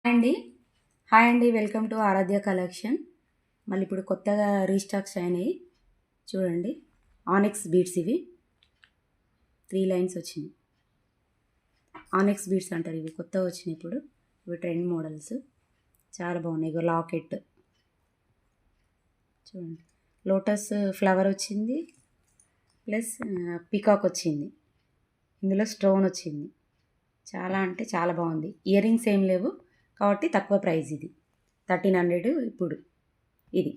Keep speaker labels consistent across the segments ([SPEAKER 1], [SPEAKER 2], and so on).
[SPEAKER 1] అండి హాయ్ అండి, welcome to Aaradhya collection. మళ్ళీ ఇప్పుడు కొత్తగా రీస్టాక్స్ అయినాయి చూడండి. ఆనెక్స్ బీడ్స్, ఇవి 3 లైన్స్ వచ్చినాయి. ఆనెక్స్ బీడ్స్ అంటారు, ఇవి కొత్తగా వచ్చినాయి ఇప్పుడు. ఇవి ట్రెండ్ మోడల్స్, చాలా బాగున్నాయి. ఇగో లాకెట్ చూడండి, లోటస్ ఫ్లవర్ వచ్చింది, ప్లస్ పీకాక్ వచ్చింది, ఇందులో స్టోన్ వచ్చింది. చాలా అంటే చాలా బాగుంది. ఇయర్ రింగ్స్ ఏం లేవు కాబట్టి తక్కువ ప్రైస్. ఇది 1300 ఇప్పుడు. ఇది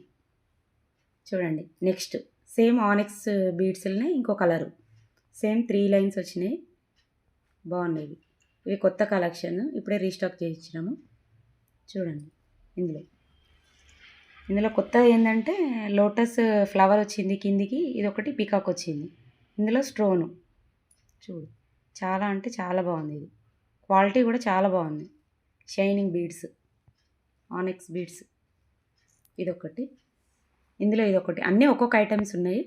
[SPEAKER 1] చూడండి. నెక్స్ట్ సేమ్ ఆనెక్స్ బీడ్స్లోనే ఇంకో కలరు, సేమ్ 3 లైన్స్ వచ్చినాయి, బాగున్నాయి. ఇవి కొత్త కలెక్షన్, ఇప్పుడే రీస్టాక్ చేయించినాము. చూడండి, ఇందులో కొత్తది ఏంటంటే లోటస్ ఫ్లవర్ వచ్చింది కిందికి, ఇది ఒకటి పీకాక్ వచ్చింది, ఇందులో స్టోను. చూడు, చాలా అంటే చాలా బాగుంది. ఇది క్వాలిటీ కూడా చాలా బాగుంది. Shining beads, ఆనెక్స్ beads. ఇదొకటి, ఇందులో ఇదొకటి. అన్నీ ఒక్కొక్క ఐటమ్స్ ఉన్నాయి.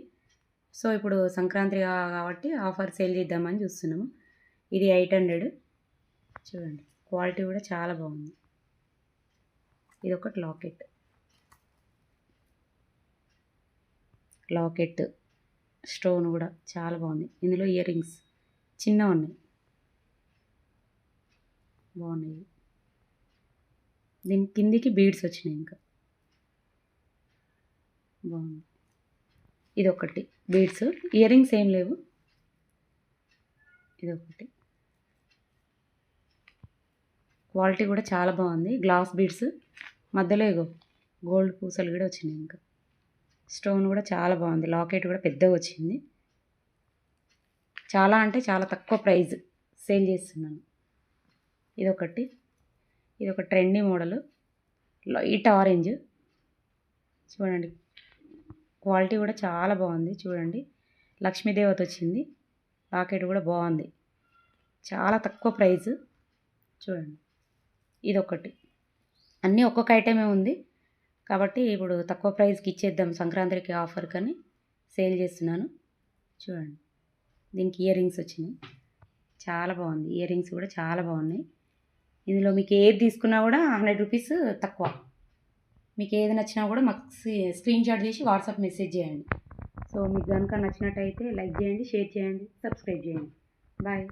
[SPEAKER 1] సో ఇప్పుడు సంక్రాంతి కాబట్టి ఆఫర్ సేల్ చేద్దామని చూస్తున్నాము. ఇది 800. చూడండి, క్వాలిటీ కూడా చాలా బాగుంది. ఇదొకటి లాకెట్ స్టోన్ కూడా చాలా బాగుంది. ఇందులో ఇయర్ రింగ్స్ చిన్నగా ఉన్నాయి, బాగున్నాయి. దీని కిందికి బీడ్స్ వచ్చినాయి, ఇంకా బాగుంది. ఇదొకటి బీడ్స్, ఇయర్ రింగ్స్ ఏం లేవు. ఇదొకటి, క్వాలిటీ కూడా చాలా బాగుంది. గ్లాస్ బీడ్స్, మధ్యలో ఇగో గోల్డ్ పూసలు కూడా వచ్చినాయి. ఇంకా స్టోన్ కూడా చాలా బాగుంది. లాకెట్ కూడా పెద్దగా వచ్చింది. చాలా అంటే చాలా తక్కువ ప్రైస్ సేల్ చేస్తున్నాను. ఇదొకటి, ఇదొక ట్రెండీ మోడల్, లైట్ ఆరెంజ్. చూడండి, క్వాలిటీ కూడా చాలా బాగుంది. చూడండి, లక్ష్మీదేవత వచ్చింది. లాకెట్ కూడా బాగుంది, చాలా తక్కువ ప్రైస్. చూడండి, ఇదొకటి. అన్నీ ఒక్కొక్క ఐటమే ఉంది కాబట్టి ఇప్పుడు తక్కువ ప్రైస్కి ఇచ్చేద్దాం సంక్రాంతికి ఆఫర్ కానీ సేల్ చేస్తున్నాను. చూడండి, దీనికి ఇయర్ రింగ్స్ వచ్చినాయి, చాలా బాగుంది. ఇయర్ రింగ్స్ కూడా చాలా బాగున్నాయి. ఇందులో మీకు ఏది తీసుకున్నా కూడా 100 రూపీస్ తక్కువ. మీకు ఏది నచ్చినా కూడా మాకు స్క్రీన్ షాట్ చేసి వాట్సాప్ మెసేజ్ చేయండి. సో మీకు కనుక నచ్చినట్టయితే లైక్ చేయండి, షేర్ చేయండి, సబ్స్క్రైబ్ చేయండి. బాయ్.